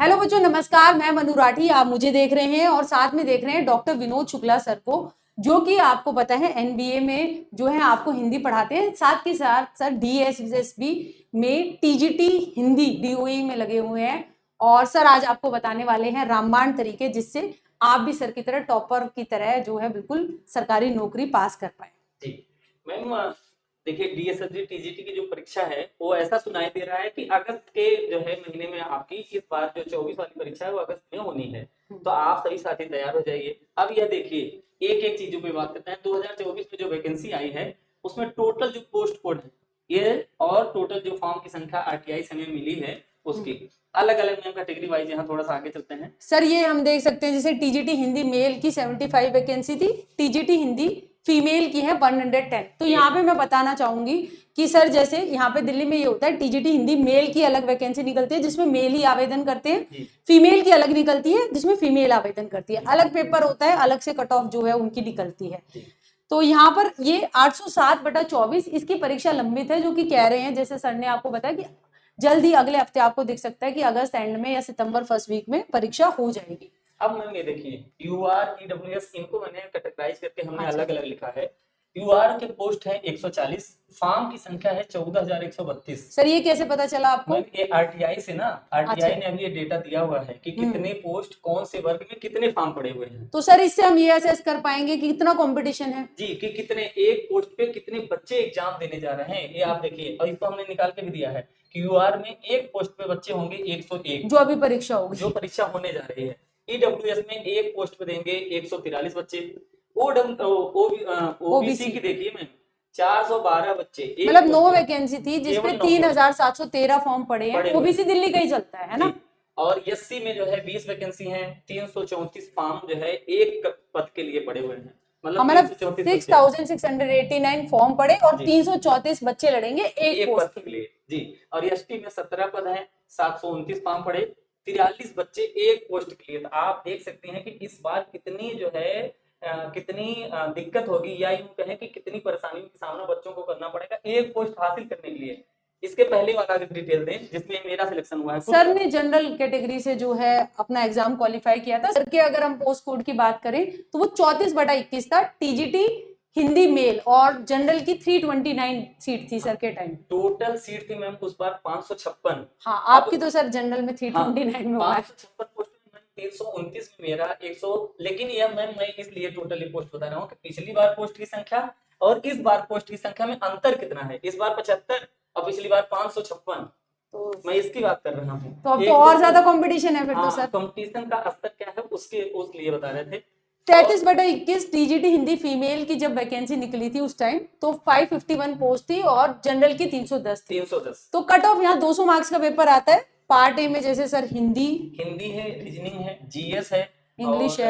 Hello बच्चों, नमस्कार। मैं मनु राठी, आप मुझे देख रहे हैं और साथ में देख रहे हैं डॉक्टर विनोद शुक्ला सर को, जो कि आपको पता है एनबीए में जो है आपको हिंदी पढ़ाते हैं। साथ के साथ सर डीएसएसबी में टीजीटी हिंदी डीओई में लगे हुए हैं। और सर आज आपको बताने वाले हैं रामबाण तरीके, जिससे आप भी सर की तरह टॉपर की तरह जो है बिल्कुल सरकारी नौकरी पास कर पाए। जी मैम, देखिए डीएसएसबी टीजीटी की जो परीक्षा है वो ऐसा सुनाई दे रहा है कि अगस्त के जो है महीने में आपकी इस बार जो 24 वाली परीक्षा है वो अगस्त में होनी है। तो आप सभी साथी तैयार हो जाइए। अब यह देखिए एक एक चीजों पे बात करते हैं। 2024 में जो वैकेंसी आई है उसमें टोटल जो पोस्ट कोड है ये और टोटल जो फॉर्म की संख्या आरटीआई से हमें मिली है उसकी अलग अलग मैम कैटेगरी वाइज यहाँ थोड़ा सा आगे चलते हैं। सर ये हम देख सकते हैं, जैसे टीजीटी हिंदी मेल की 75 वैकेंसी थी, टीजीटी हिंदी फीमेल की है 110। तो यहाँ पे मैं बताना चाहूंगी कि सर जैसे यहाँ पे दिल्ली में ये होता है, टीजीटी हिंदी मेल की अलग वैकेंसी निकलती है जिसमें मेल ही आवेदन करते हैं, फीमेल की अलग निकलती है जिसमें फीमेल आवेदन करती है। अलग पेपर होता है, अलग से कट ऑफ जो है उनकी निकलती है। तो यहाँ पर ये 807/24 इसकी परीक्षा लंबित है, जो कि कह रहे हैं जैसे सर ने आपको बताया कि जल्द ही अगले हफ्ते आपको दिख सकता है कि अगस्त एंड में या सितंबर फर्स्ट वीक में परीक्षा हो जाएगी। अब मैम ये देखिए यूआर ईडब्ल्यूएस इनको मैंने कैटेगराइज करके हमने अलग अलग लिखा है। यूआर के पोस्ट है 140, फॉर्म की संख्या है 14,132। सर ये कैसे पता चला आपको? ये आरटीआई से ना, आरटीआई ने अभी ये डेटा दिया हुआ है कि कितने पोस्ट कौन से वर्ग में कितने फॉर्म पड़े हुए हैं। तो सर इससे हम ये असेस कर पाएंगे कि कितना कंपटीशन है जी, कि कितने एक पोस्ट पे कितने बच्चे एग्जाम देने जा रहे हैं। ये आप देखिए, और इसको हमने निकाल के भी दिया है कि यूआर में एक पोस्ट पे बच्चे होंगे 101, जो अभी परीक्षा होगी, जो परीक्षा होने जा रही है। ईडब्ल्यूएस में एक पोस्ट पे देंगे 143 बच्चे। ओबीसी की देखिए मैम 412 बच्चे, मतलब 9 वैकेंसी थी जिसमें 3,713 फॉर्म पड़े हैं। ओबीसी दिल्ली का ही चलता है ना। और एससी में जो है 20 वैकेंसी है, 334 फॉर्म जो है एक पद के लिए पड़े हुए हैं। मतलब 6,689 फॉर्म पड़े और 334 बच्चे लड़ेंगे एक पोस्ट के लिए। जी, और एसटी में 17 पद है, 729 फॉर्म पड़े, 43 बच्चे एक पोस्ट के लिए। तो आप देख सकते हैं कि इस बार कितनी जो है कितनी दिक्कत होगी, या यूं कहें कि कितनी परेशानियों का सामना बच्चों को करना पड़ेगा एक पोस्ट हासिल करने के लिए। इसके पहले वाला डिटेल दें जिसमें मेरा सिलेक्शन हुआ है। सर ने जनरल कैटेगरी से जो है अपना एग्जाम क्वालिफाई किया था। सर के अगर हम पोस्ट कोड की बात करें तो वो 34/21 था। टीजीटी हिंदी मेल और जनरल की 329 सीट थी सर के टाइम। टोटल सीट थी मैम उस बार 556। हाँ, आपकी तो सर जनरल में 329 में हुआ है। 556 पोस्ट में 329 में मेरा 100। लेकिन यह मैम मैं इसलिए टोटली पोस्ट बता रहा हूँ कि पिछली बार पोस्ट की संख्या और इस बार पोस्ट की संख्या में अंतर कितना है। इस बार 75 और पिछली बार 556। तो मैं इसकी बात कर रहा हूँ। तो अब तो और ज्यादा कंपटीशन है फिर। तो सर कंपटीशन का स्तर क्या है उसके लिए बता रहे थे। 33/21 टीजीटी हिंदी फीमेल की जब वैकेंसी निकली थी उस टाइम तो 551 पोस्ट थी और जनरल की 310 थी। 310। तो कट ऑफ यहाँ 200 मार्क्स का पेपर आता है। पार्ट ए में जैसे सर हिंदी है, रीजनिंग है, जीएस है, इंग्लिश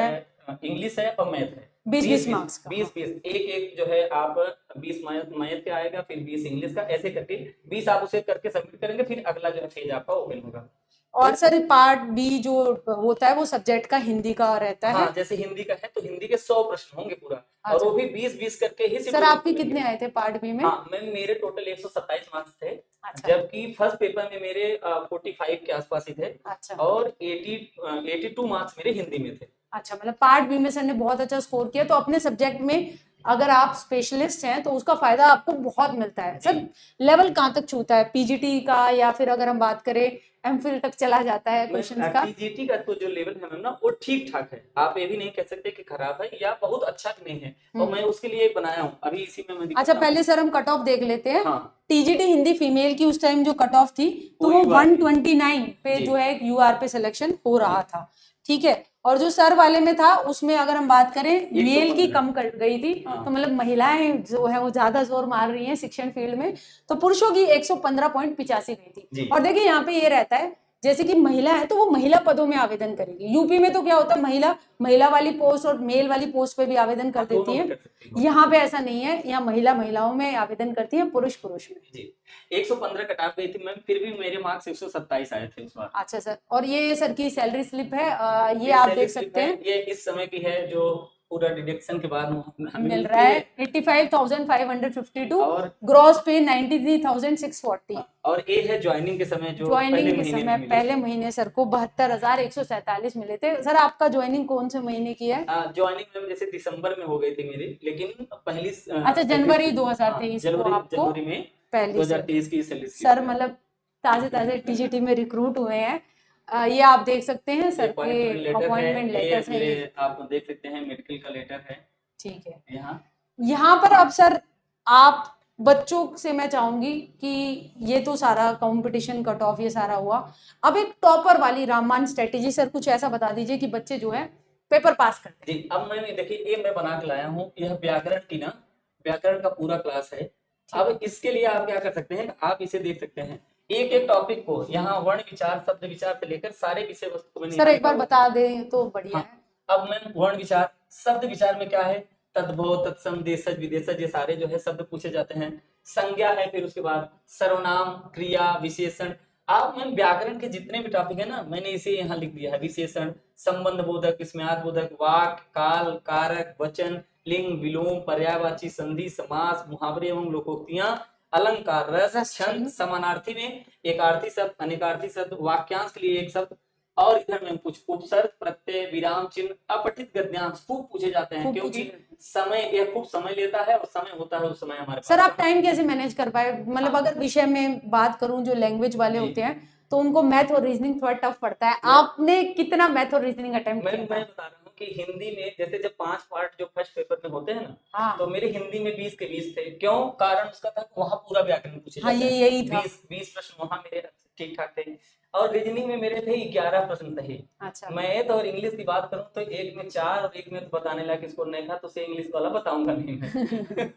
है और मैथ है। 20 मार्क्स का। 20 एक जो है आप 20 मैथ का आएगा, फिर 20 इंग्लिश का, ऐसे करके 20 आप उसे करके सबमिट करेंगे, फिर अगला जो फेज आपका ओपन होगा। और सर पार्ट बी जो होता है वो सब्जेक्ट का हिंदी का रहता है। जैसे हिंदी का है तो हिंदी के 100 प्रश्न होंगे पूरा। और वो भी 20 करके ही। सर आपके कितने आए थे पार्ट बी में? मैम मेरे टोटल 127 मार्क्स थे। जबकि फर्स्ट पेपर में मेरे 45 के आसपास ही थे। और 82 मार्क्स मेरे हिंदी में थे। अच्छा, मतलब पार्ट बी में सर ने बहुत अच्छा स्कोर किया। तो अपने सब्जेक्ट में अगर आप स्पेशलिस्ट हैं तो उसका फायदा आपको बहुत मिलता है। सर लेवल कहाँ तक छूता है पीजीटी का, या फिर अगर हम बात करें एमफिल तक चला जाता है क्वेश्चंस का? पीजीटी का तो जो लेवल है मैम ना वो ठीक ठाक है। आप ये भी नहीं कह सकते कि खराब है या बहुत अच्छा नहीं है। और मैं उसके लिए बनाया हूँ अभी इसी में। अच्छा, पहले सर हम कट ऑफ देख लेते हैं। टीजीटी हिंदी फीमेल की उस टाइम जो कट ऑफ थी तो वो 129 पे जो है यूआर पे सिलेक्शन हो रहा था। ठीक है। और जो सर वाले में था उसमें अगर हम बात करें मेल की कम कर गई थी। तो मतलब महिलाएं जो है वो ज्यादा जोर मार रही हैं शिक्षण फील्ड में। तो पुरुषों की 115.85 गई थी। और देखिए यहाँ पे ये रहता है जैसे कि महिला है तो वो महिला पदों में आवेदन करेगी। यूपी में तो क्या होता है महिला वाली पोस्ट और मेल वाली पोस्ट पे भी आवेदन कर देती है। यहाँ पे ऐसा नहीं है, यहाँ महिलाओं में आवेदन करती है, पुरुष में। 115 कटाफ गई थी मैम, फिर भी मेरे मार्क्स 127 आए थे उस बार। अच्छा सर, और ये सर की सैलरी स्लिप है, ये आप देख सकते हैं। ये इस समय की है जो पूरा डिडक्शन के बाद हमें मिल मिलती रहा है है 85,552, और ग्रॉस पे 93,640। और ये है ज्वाइनिंग के समय जो पहले ज्वाइनिंग के महीने समय में मिले पहले महीने सर को 72,147 मिले थे। सर आपका ज्वाइनिंग कौन से महीने की है? ज्वाइनिंग मैम जैसे दिसंबर में हो गई थी मेरी, लेकिन पहली अच्छा, जनवरी 2023 को आपको जनवरी में पहली 2023 की सैलरी सर मतलब ताजे ताजे टीजीटी में रिक्रूट हुए हैं। ये आप देख सकते हैं सर के अपॉइंटमेंट लेटर है ये। आप देख सकते हैं मेडिकल का लेटर है। ठीक है, यहाँ यहाँ पर अब सर आप बच्चों से मैं चाहूंगी कि ये तो सारा कंपटीशन कट ऑफ ये सारा हुआ, अब एक टॉपर वाली रामबाण स्ट्रेटेजी सर कुछ ऐसा बता दीजिए कि बच्चे जो है पेपर पास करते जी। अब मैंने देखिए ये मैं बना के लाया हूँ, यह व्याकरण की ना व्याकरण का पूरा क्लास है। अब इसके लिए आप क्या कर सकते हैं, आप इसे देख सकते हैं एक एक टॉपिक को, यहाँ वर्ण विचार शब्द विचार से लेकर सारे विषय वस्तु को मैंने सर एक बार बता दें तो बढ़िया है। अब मैं वर्ण विचार शब्द विचार में क्या है, तद्भव तत्सम देशज विदेशज ये सारे जो है शब्द पूछे जाते हैं। संज्ञा है, फिर उसके बाद सर्वनाम क्रिया विशेषण। आप मैंने व्याकरण के जितने भी टॉपिक है ना मैंने इसे यहाँ लिख दिया है। विशेषण, संबंध बोधक, स्मृति बोधक, वाक्य, काल, कारक, वचन, लिंग, विलोम, पर्यायवाची, संधि, समास, मुहावरे एवं लोकोक्तियां, अलंकार, रस, छंद, समानार्थी में एकार्थी शब्द, अनेकार्थी शब्द, वाक्यांश के लिए एक शब्द, और इधर में कुछ उपसर्ग, प्रत्यय, विराम चिन्ह, अपठित गद्यांश खूब पूछे जाते हैं, क्योंकि समय यह खूब समय लेता है और समय होता है उस समय हमारे पास। सर आप टाइम कैसे मैनेज कर पाए? मतलब अगर विषय में बात करूं जो लैंग्वेज वाले होते हैं तो उनको मैथ और रीजनिंग थोड़ा टफ पड़ता है, आपने कितना मैथ और रीजनिंग अटेम्प्ट किया? मैं बता रहा हूँ कि हिंदी में जैसे जब 5 पार्ट जो फर्स्ट पेपर में होते हैं ना, हाँ। तो मेरे हिंदी में 20 के 20 थे। क्यों? कारण उसका था वहां पूरा व्याकरण पूछे हाँ, जाते हैं। यही था। 20 प्रश्न वहां मेरे ठीक ठाक थे, और रीजनिंग में मेरे थे 11 प्रश्न थे। अच्छा। मैथ और इंग्लिश की बात करूं तो एक में 4 और एक में तो बताने लायक स्कोर नहीं था, तो उसे इंग्लिश वाला बताऊंगा नहीं मैं।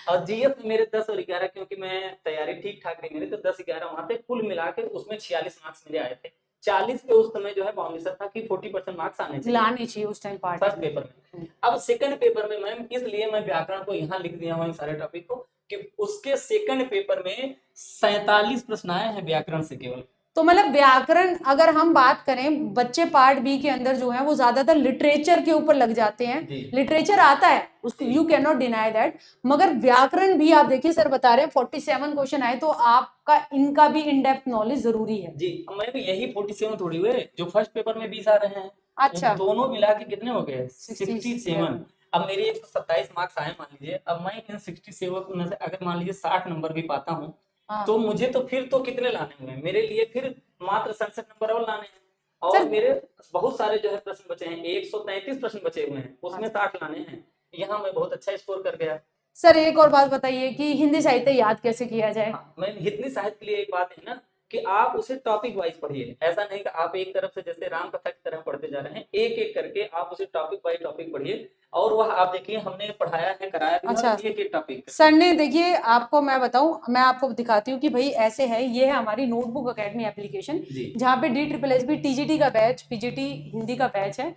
और जीएस में मेरे 10 और 11, क्योंकि मैं तैयारी ठीक ठाक रही मेरी, तो 10-11 वहां थे। कुल मिला के उसमें 46 मार्क्स मेरे आए थे। 40 पे उस समय जो है बाउंडेशन था कि 40% मार्क्स आने चाहिए उस टाइम पार्ट फर्स्ट पेपर में। अब सेकंड पेपर में मैम इसलिए मैं व्याकरण को यहाँ लिख दिया हूँ इन सारे टॉपिक को कि उसके सेकंड पेपर में 47 प्रश्न आए हैं व्याकरण से केवल। तो मतलब व्याकरण अगर हम बात करें बच्चे पार्ट बी के अंदर जो है वो ज्यादातर लिटरेचर के ऊपर लग जाते हैं। लिटरेचर आता है उसको, you can not deny that, मगर व्याकरण भी आप देखिए सर बता रहे हैं 47 क्वेश्चन आए, तो आपका इनका भी इन डेप्थ नॉलेज जरूरी है। जी, मैं भी यही 47 थोड़ी हुए जो फर्स्ट पेपर में 20 आ रहे हैं। अच्छा, दोनों मिला के कितने हो गए? 67। अब मेरे 127 मार्क्स आए मान लीजिए, अब मैं इन 67 में से अगर मान लीजिए 60 नंबर भी पाता हूँ, तो मुझे तो फिर तो कितने लाने हुए मेरे लिए, फिर मात्र 67 नंबर और लाने हैं। और मेरे बहुत सारे जो है प्रश्न बचे हैं, 133 प्रश्न बचे हुए हैं, उसमें 60 लाने हैं। यहाँ मैं बहुत अच्छा स्कोर कर गया। सर एक और बात बताइए कि हिंदी साहित्य याद कैसे किया जाए? मैं हिंदी साहित्य के लिए एक बात है ना कि आप उसे टॉपिक वाइज पढ़िए। ऐसा नहीं कि आप एक तरफ से जैसे राम कथा की तरह पढ़ते जा रहे हैं, एक एक करके आप उसे टॉपिक वाइज टॉपिक पढ़िए। और वह आप देखिए हमने पढ़ाया है, कराया भी। अच्छा, एक एक टॉपिक सर ने देखिए आपको मैं बताऊं, मैं आपको दिखाती हूँ कि भाई ऐसे है, ये है हमारी नोटबुक एकेडमी एप्लीकेशन, जहाँ पे DSSB TGT का बैच, PGT हिंदी का बैच है,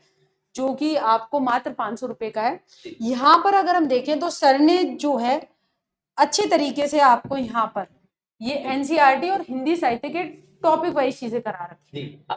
जो कि आपको मात्र 500 रुपए का है। यहाँ पर अगर हम देखें तो सर ने जो है अच्छे तरीके से आपको यहाँ पर ये NCERT और हिंदी साहित्य के टॉपिक वाइज चीजें करा रखी है।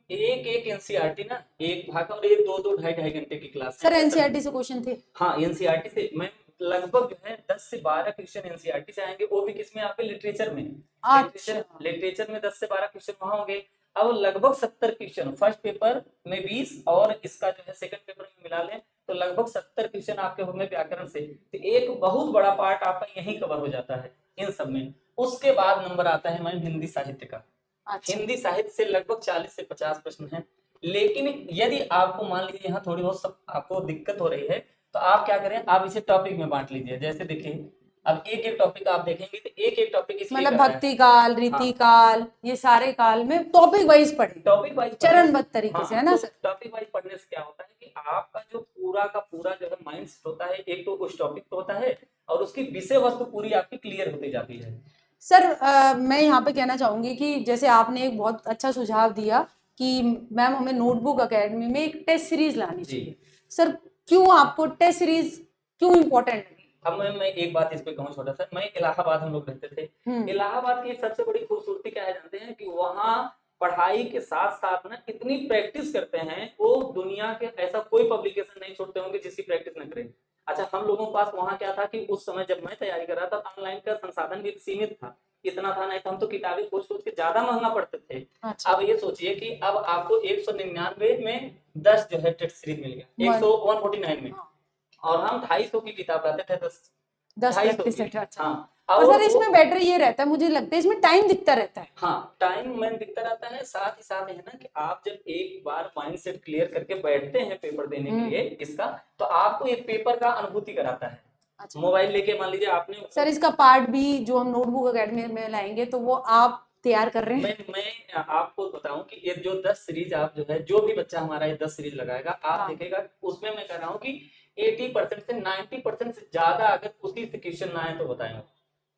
एक एक एनसीईआरटी ना एक भाग और एक 2-2 ढाई घंटे की क्लास। सर एनसीईआरटी से क्वेश्चन थे? हाँ, एनसीईआरटी से मैं लगभग जो है 10 से 12 क्वेश्चन एनसीईआरटी से आएंगे, वो भी किसमें? आपके लिटरेचर में। अच्छा, लिटरेचर में 10 से 12 क्वेश्चन वहां होंगे। अब लगभग 70 क्वेश्चन फर्स्ट पेपर में 20 और इसका जो है सेकंड पेपर में मिला लें तो लगभग 70 क्वेश्चन आपके होंगे व्याकरण से। तो एक बहुत बड़ा पार्ट आपका यही कवर हो जाता है इन सब में। उसके बाद नंबर आता है मैम हिंदी साहित्य का। अच्छा। हिंदी साहित्य से लगभग 40 से 50 प्रश्न हैं। लेकिन यदि आपको मान लीजिए यहाँ थोड़ी बहुत सब आपको दिक्कत हो रही है तो आप क्या करें, आप इसे टॉपिक में बांट लीजिए। जैसे देखिए अब एक एक टॉपिक आप देखेंगे तो एक एक टॉपिक इसलिए मतलब भक्ति काल, रीति काल, ये सारे काल में टॉपिक वाइज पढ़े, टॉपिक वाइज चरणबद्ध तरीके से, है ना सर? टॉपिक वाइज पढ़ने से क्या होता है कि आपका जो पूरा का पूरा जो है माइंड सेट होता है, एक तो उस टॉपिक पे होता है और उसकी विषय वस्तु पूरी आपकी क्लियर होती जाती है। सर मैं यहाँ पे कहना चाहूंगी कि जैसे आपने एक बहुत अच्छा सुझाव दिया कि मैम हमें नोटबुक एकेडमी में एक टेस्ट सीरीज लानी चाहिए। सर क्यों आपको टेस्ट सीरीज क्यों इम्पोर्टेंट लगी? अब मैं एक बात इस पे कहूँ छोटा सा, मैं इलाहाबाद हम लोग रहते थे। इलाहाबाद की सबसे बड़ी खूबसूरती क्या है जानते हैं कि वहाँ पढ़ाई के साथ साथ ना इतनी प्रैक्टिस करते हैं, वो दुनिया के ऐसा कोई पब्लिकेशन नहीं छोड़ते होंगे जिसकी प्रैक्टिस न करें। अच्छा, हम लोगों के पास वहाँ क्या था कि उस समय जब मैं तैयारी कर रहा था, ऑनलाइन का संसाधन भी सीमित था, इतना था नहीं, तो हम तो किताबें खोज के ज्यादा महंगा पढ़ते थे। अच्छा। अब ये सोचिए कि अब आपको 199 में 10 जो है टेस्ट सीरीज मिल गया, 149 में, हाँ। और हम 250 की किताब लाते थे, 10 प्रैक्टिस 250 सेट। की। अच्छा। हाँ, और और सर इसमें बेटर ये रहता है, मुझे लगता है इसमें टाइम दिखता रहता है। हाँ, टाइम मैन दिखता रहता है। साथ ही साथ है ना कि आप जब एक बार माइंड सेट क्लियर करके बैठते हैं पेपर देने के लिए इसका, तो आपको एक पेपर का अनुभूति कराता है। अच्छा। मोबाइल लेके मान लीजिए आपने, सर इसका पार्ट भी जो हम नोटबुक अकेडमी में लाएंगे तो वो आप तैयार कर रहे हैं? मैं आपको बताऊं कि ये जो 10 सीरीज आप जो है, जो भी बच्चा हमारा ये 10 सीरीज लगाएगा, आप हाँ। देखेगा उसमें मैं कह रहा हूँ कि 80% से 90% से ज्यादा अगर उसी से क्वेश्चन ना आए तो बताएं,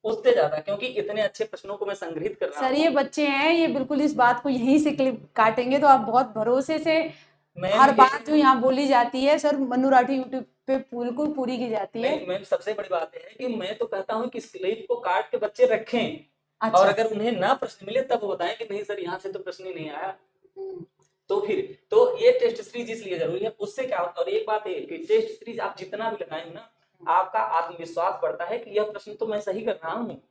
उससे ज्यादा, क्योंकि इतने अच्छे प्रश्नों को मैं संग्रहित कर रहा सर हूँ। ये बच्चे हैं, ये बिल्कुल इस बात को यहीं से क्लिप काटेंगे, तो आप बहुत भरोसे से मैम हर ये बात जो यहाँ बोली जाती है सर मन्नू राठी यूट्यूब पे बिल्कुल पूरी की जाती है। मैम सबसे बड़ी बात है कि मैं तो कहता हूँ कि स्लिप को काट के बच्चे रखें, अच्छा। और अगर उन्हें ना प्रश्न मिले तब बताएं कि नहीं सर यहाँ से तो प्रश्न ही नहीं आया। तो फिर तो ये टेस्ट सीरीज इसलिए जरूरी है, उससे क्या होता है। और एक बात है कि टेस्ट सीरीज आप जितना भी लगाएंगे ना, आपका आत्मविश्वास बढ़ता है कि यह प्रश्न तो मैं सही कर रहा हूँ।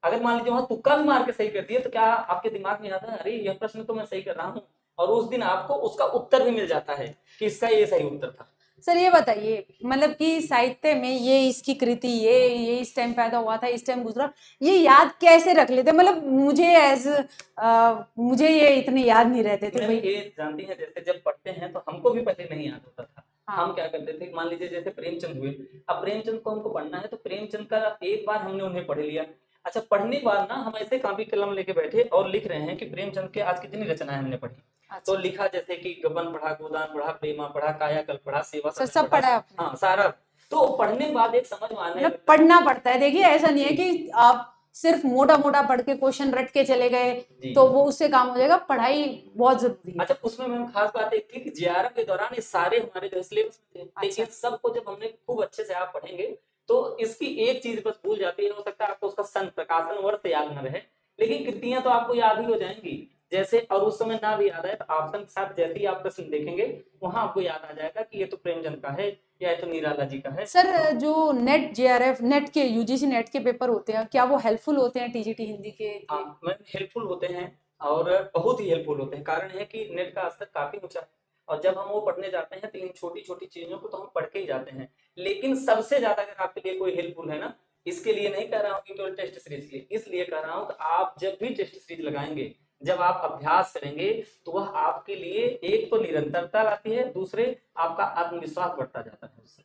अगर मान लीजिए वहां तुक्का भी मार के सही कर दिए, तो क्या आपके दिमाग में आता है अरे यह प्रश्न तो मैं सही कर रहा हूँ, और उस दिन आपको उसका उत्तर भी मिल जाता है कि इसका ये सही उत्तर था। सर ये बताइए, मतलब कि साहित्य में ये इसकी कृति ये इस टाइम पैदा हुआ था, इस टाइम गुजरा, ये याद कैसे रख लेते? मतलब मुझे ये इतने याद नहीं रहते थे भाई। ये जानती हैं, जैसे जब पढ़ते हैं तो हमको भी पहले नहीं याद होता था। हाँ। हम क्या करते थे, मान लीजिए जैसे प्रेमचंद हुए, अब प्रेमचंद को हमको पढ़ना है तो प्रेमचंद का एक बार हमने उन्हें पढ़ लिया। अच्छा, पढ़ने के बाद ना हम ऐसे कॉपी कलम लेके बैठे और लिख रहे हैं कि प्रेमचंद के आज कितनी रचनाएं हमने पढ़ी। तो लिखा जैसे कि गबन पढ़ा, गोदान पढ़ा, प्रेमा पढ़ा, कायाकल्प पढ़ा, सेवा सर सदन सब पढ़ा है आपने? हाँ सारा। तो पढ़ने के बाद एक समझ में आने मतलब पढ़ना पड़ता है। देखिए ऐसा नहीं है कि आप सिर्फ मोटा मोटा पढ़ के क्वेश्चन रट के चले गए तो वो उससे काम हो जाएगा, पढ़ाई बहुत जरूरी है। अच्छा, उसमें मैम खास बात एक थी कि जेआरएफ के दौरान ये सारे हमारे जो सिलेबस में थे, लेकिन सबको जब हमने खूब अच्छे से आप पढ़ेंगे तो इसकी एक चीज बस भूल जाती है, हो सकता है आपको उसका सन प्रकाशन वर्ष याद न रहे, लेकिन कृतियां तो आपको याद ही हो जाएंगी। जैसे और उस समय ना भी याद आए तो ऑप्शन के साथ जैसे ही आप प्रश्न देखेंगे वहां आपको याद आ जाएगा कि ये तो प्रेमचंद का है या ये तो निराला जी का है। सर जो नेट जेआरएफ नेट के यूजीसी नेट के पेपर होते हैं, क्या वो हेल्पफुल होते हैं टीजीटी हिंदी के? मैम हेल्पफुल होते हैं, और बहुत ही हेल्पफुल होते हैं। कारण है कि नेट का स्तर काफी ऊंचा है, और जब हम वो पढ़ने जाते हैं तो इन छोटी छोटी चीजों को तो हम पढ़ के ही जाते हैं। लेकिन सबसे ज्यादा अगर आपके लिए कोई हेल्पफुल है ना, इसके लिए नहीं कह रहा हूँ कि केवल टेस्ट सीरीज के लिए, इसलिए कह रहा हूँ कि आप जब भी टेस्ट सीरीज लगाएंगे, जब आप अभ्यास करेंगे, तो वह आपके लिए एक तो निरंतरता लाती है, दूसरे आपका आत्मविश्वास बढ़ता जाता है उससे।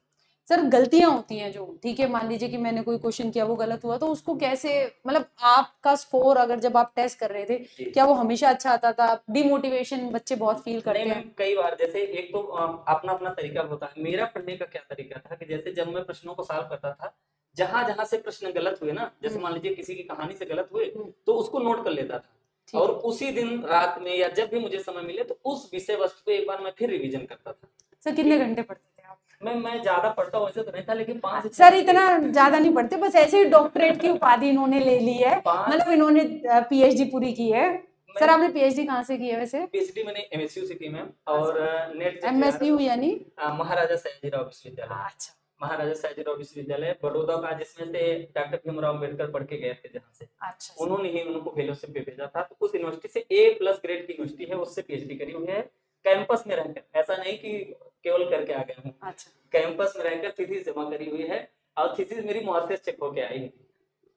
सर गलतियां होती हैं जो, ठीक है, मान लीजिए कि मैंने कोई क्वेश्चन किया वो गलत हुआ, तो उसको कैसे, मतलब आपका स्कोर अगर जब आप टेस्ट कर रहे थे क्या वो हमेशा अच्छा आता था? डिमोटिवेशन बच्चे बहुत फील करते हैं। कई बार जैसे एक तो अपना अपना तरीका होता है। मेरा पढ़ने का क्या तरीका था कि जैसे जब मैं प्रश्नों को सॉल्व करता था, जहां जहां से प्रश्न गलत हुए ना, जैसे मान लीजिए किसी की कहानी से गलत हुए तो उसको नोट कर लेता था, और उसी दिन रात में या जब भी मुझे समय मिले तो उस विषय वस्तु को एक बार मैं फिर रिवीजन करता था। सर कितने घंटे पढ़ते थे आप? मैं ज्यादा पढ़ता वैसे तो नहीं था, लेकिन 5 सर इतना ज्यादा नहीं पढ़ते, बस ऐसे ही डॉक्टरेट की उपाधि इन्होंने ले ली है, मतलब इन्होंने पीएचडी पूरी की है। सर आपने पीएचडी कहाँ से की है वैसे? पीएचडी मैंने एमएसयू से की मैम, और नेट एमएसयू यानी महाराजा सयाजीराव विश्वविद्यालय। अच्छा। महाराजा सयाजीराव विश्वविद्यालय बड़ौदा का, जिसमें से डॉक्टर भीमराव अम्बेडकर पढ़ के गए थे, जहाँ से अच्छा। उन्होंने ही उनको फेलोशिप पे भेजा था। तो उस यूनिवर्सिटी से A+ ग्रेड की यूनिवर्सिटी है, उससे पीएचडी करी हुई है कैंपस में रहकर, ऐसा नहीं कि केवल करके आ गए हूँ। अच्छा। कैंपस में रहकर थीसिस जमा करी हुई है, और थीसिस मेरी मुआर्फिस चेक होके आई है।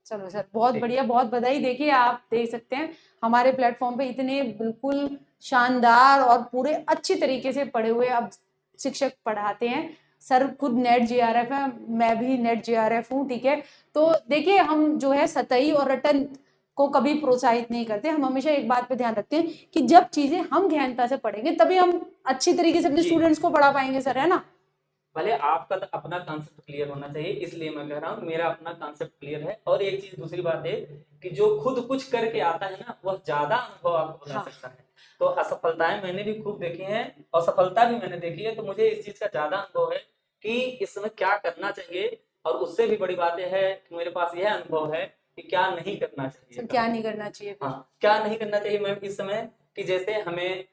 चलो सर बहुत बढ़िया, बहुत बधाई। देखिए आप देख सकते हैं हमारे प्लेटफॉर्म पे इतने बिल्कुल शानदार और पूरे अच्छी तरीके से पढ़े हुए अब शिक्षक पढ़ाते हैं। सर खुद नेट जेआरएफ है, मैं भी नेट जेआरएफ हूँ, ठीक है। तो देखिए हम जो है सतही और रटन को कभी प्रोत्साहित नहीं करते, हम हमेशा एक बात पे ध्यान रखते हैं कि जब चीजें हम गहनता से पढ़ेंगे तभी हम अच्छी तरीके से अपने स्टूडेंट्स को पढ़ा पाएंगे सर, है ना? भले आपका तो अपना कॉन्सेप्ट क्लियर होना चाहिए, इसलिए मैं कह रहा हूँ मेरा अपना कॉन्सेप्ट क्लियर है। और एक चीज दूसरी बात है कि जो खुद कुछ करके आता है ना, वह ज्यादा अनुभव आपको बता सकता है। तो असफलताएं मैंने भी खूब देखी हैं और सफलता भी मैंने देखी है, तो मुझे इस चीज का ज्यादा अनुभव है कि इस समय क्या करना चाहिए। और उससे भी बड़ी बात यह है कि मेरे पास यह अनुभव है कि क्या नहीं करना चाहिए। क्या नहीं करना चाहिए? हाँ, क्या नहीं करना चाहिए मैम इस समय कि जैसे हमें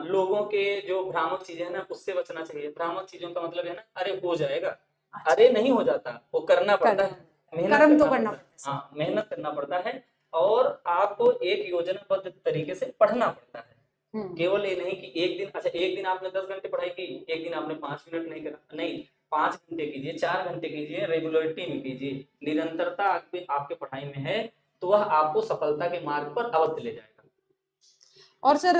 लोगों के जो भ्रामक चीजें हैं ना उससे बचना चाहिए। भ्रामक चीजों का मतलब है ना, अरे हो जाएगा, अच्छा, अरे नहीं हो जाता, वो करना पड़ता है, मेहनत कर्म तो करना करना पड़ता है। पड़ता है। हाँ, मेहनत करना पड़ता है और आपको एक योजनाबद्ध तरीके से पढ़ना पड़ता है। केवल ये नहीं कि एक दिन, अच्छा एक दिन आपने 10 घंटे पढ़ाई की, एक दिन आपने 5 मिनट नहीं करा, नहीं, 5 घंटे कीजिए, 4 घंटे कीजिए, रेगुलरिटी में कीजिए, निरंतरता आपके पढ़ाई में है तो वह आपको सफलता के मार्ग पर अवश्य ले जाएगा। और सर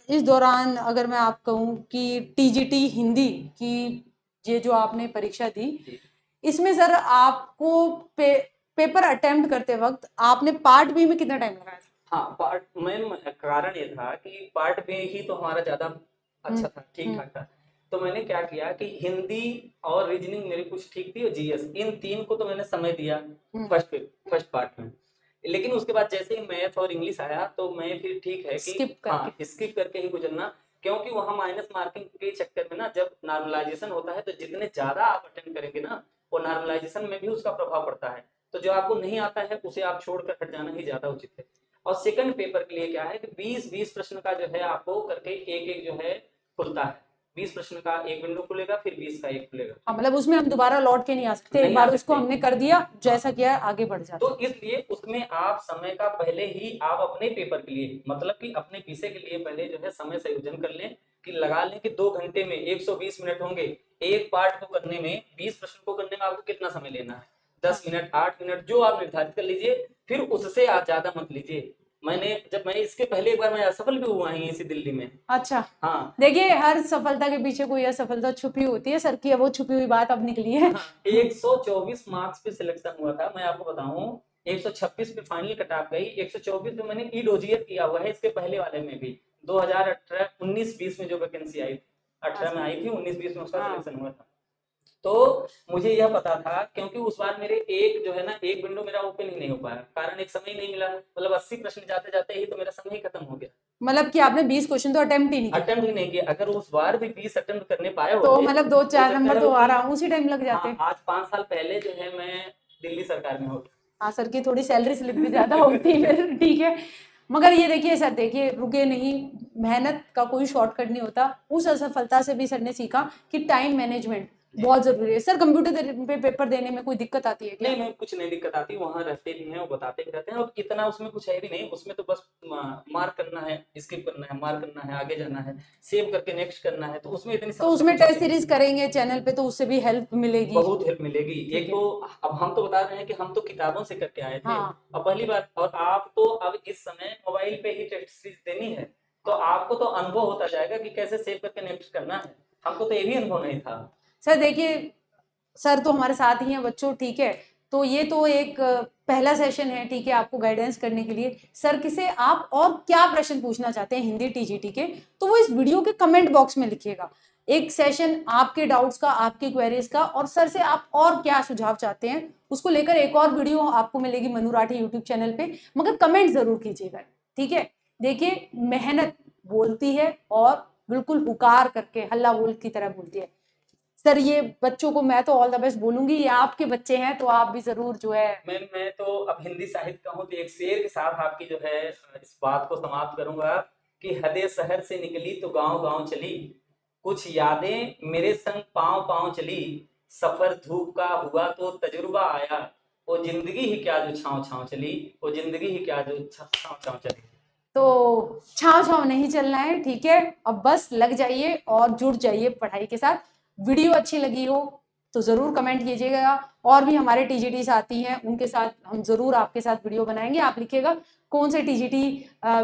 इस दौरान अगर मैं आप कहूँ कि टीजीटी हिंदी की ये जो आपने परीक्षा दी, इसमें सर आपको पेपर अटेम्प्ट करते वक्त आपने पार्ट बी में कितना टाइम लगाया? हाँ, पार्ट में कारण ये था कि पार्ट बी ही तो हमारा ज्यादा अच्छा था, ठीक ठाक था। तो मैंने क्या किया कि हिंदी और रीजनिंग मेरी कुछ ठीक थी और जीएस, इन 3 को तो मैंने समय दिया फर्स्ट पार्ट में। लेकिन उसके बाद जैसे ही मैथ और इंग्लिश आया तो मैं फिर ठीक है कि स्किप करके ही गुजरना, क्योंकि वहां माइनस मार्किंग के चक्कर में ना जब नॉर्मलाइजेशन होता है तो जितने ज्यादा आप अटेंड करेंगे ना, वो नॉर्मलाइजेशन में भी उसका प्रभाव पड़ता है। तो जो आपको नहीं आता है उसे आप छोड़कर हट जाना ही ज्यादा उचित है। और सेकंड पेपर के लिए क्या है कि 20 प्रश्न का जो है आपको करके एक जो है खुलता है। 20 प्रश्न का एक विंडो खुलेगा, फिर 20 का एक खुलेगा। हाँ, मतलब उसमें हम दोबारा लौट के नहीं आ सकते, एक बार उसको हमने कर दिया, जैसा किया आगे बढ़ जाते। तो इसलिए उसमें आप समय का पहले ही आप अपने पेपर के लिए, मतलब कि अपने विषय के लिए पहले जो है समय संयोजन कर लें कि लगा लें कि 2 घंटे में 120 मिनट होंगे। एक पार्ट को करने में, 20 प्रश्न को करने में आपको कितना समय लेना है? 10 मिनट, 8 मिनट, जो आप निर्धारित कर लीजिए, फिर उससे आप ज्यादा मत लीजिए। जब मैं इसके पहले एक बार मैं असफल भी हुआ ही इसी दिल्ली में। अच्छा, हाँ, देखिए हर सफलता के पीछे कोई असफलता छुपी होती है सर की, वो छुपी हुई बात अब निकली है। 124 मार्क्स पे सिलेक्शन हुआ था, मैं आपको बताऊं 126 पे फाइनल कट ऑफ गई, 124 पे मैंने ई-डोजियर किया हुआ है, इसके पहले वाले में भी 2018 19-20 में जो वैकेंसी आई थी, 18 में आई थी, 19-20 में उसका सिलेक्शन हुआ था। तो मुझे यह पता था क्योंकि उस बार मेरे एक जो है ना, एक विंडो मेरा ओपन ही नहीं हो पाया, कारण एक समय नहीं मिला, मतलब 80 प्रश्न जाते जाते ही तो मेरा समय ही खत्म हो गया। मतलब कि आपने 20 क्वेश्चन तो अटेम्प्ट ही नहीं किया। अगर उस बार भी 20 अटेम्प्ट करने पाए तो होते मतलब 2-4 नंबर तो आराम उसी टाइम लग जाते। हाँ, आज 5 साल पहले जो है मैं दिल्ली सरकार में होता। हाँ सर की थोड़ी सैलरी स्लिप भी ज्यादा होती है, ठीक है। मगर ये देखिए सर, देखिए रुके नहीं, मेहनत का कोई शॉर्टकट नहीं होता। उस असफलता से भी सर ने सीखा कि टाइम मैनेजमेंट बहुत जरूरी है। सर कंप्यूटर पे पेपर देने में कोई दिक्कत आती है क्या? नहीं, कुछ नहीं दिक्कत आती, वहाँ रहते भी हैं, वो बताते भी रहते हैं, और इतना उसमें कुछ है भी नहीं, उसमें तो बस मार्क करना है, स्किप करना है, मार्क करना है, आगे जाना है, सेव करके नेक्स्ट करना है, तो उसमें इतनी तो उसमें टेस्ट सीरीज करेंगे चैनल पे तो उससे भी हेल्प मिलेगी, बहुत हेल्प मिलेगी। एक तो अब हम तो बता रहे हैं कि हम तो किताबों से करके आए थे। हाँ। और पहली बात, और आप तो अब इस समय मोबाइल पे ही टेस्ट सीरीज देनी है, तो आपको तो अनुभव होता जाएगा कि कैसे सेव करके नेक्स्ट करना है। हमको तो ये भी अनुभव नहीं था। सर देखिए, सर तो हमारे साथ ही हैं बच्चों, ठीक है, तो ये तो एक पहला सेशन है, ठीक है, आपको गाइडेंस करने के लिए। सर किसे आप और क्या प्रश्न पूछना चाहते हैं हिंदी टीजीटी के, तो वो इस वीडियो के कमेंट बॉक्स में लिखिएगा। एक सेशन आपके डाउट्स का, आपकी क्वेरीज का, और सर से आप और क्या सुझाव चाहते हैं उसको लेकर एक और वीडियो आपको मिलेगी मनु राठी यूट्यूब चैनल पे, मगर कमेंट जरूर कीजिएगा, ठीक है। देखिए मेहनत बोलती है और बिल्कुल हुकार करके हल्ला बोल की तरह बोलती है। सर ये बच्चों को मैं तो ऑल द बेस्ट बोलूंगी, ये आपके बच्चे हैं तो आप भी जरूर जो है। मैं तो अब हिंदी साहित्य का हूँ तो एक शेर के साथ आपकी जो है इस बात को समाप्त करूंगा कि हदे शहर से निकली तो गांव गांव चली, कुछ यादें मेरे संग पांव पांव चली, सफर धूप का हुआ तो तजुर्बा आया, वो जिंदगी ही क्या जो छाँव छाँव चली, वो जिंदगी ही क्या जो छाँव छाँव चली। तो छाँव छाँव नहीं चलना है, ठीक है, अब बस लग जाइए और जुड़ जाइए पढ़ाई के साथ। वीडियो अच्छी लगी हो तो जरूर कमेंट कीजिएगा, और भी हमारे टीजीटी आती हैं उनके साथ हम जरूर आपके साथ वीडियो बनाएंगे। आप लिखिएगा कौन से टीजीटी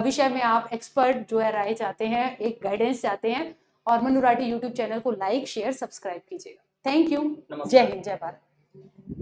विषय में आप एक्सपर्ट जो है राय चाहते हैं, एक गाइडेंस चाहते हैं, और मनु राठी यूट्यूब चैनल को लाइक शेयर सब्सक्राइब कीजिएगा। थैंक यू, जय हिंद, जय भारत।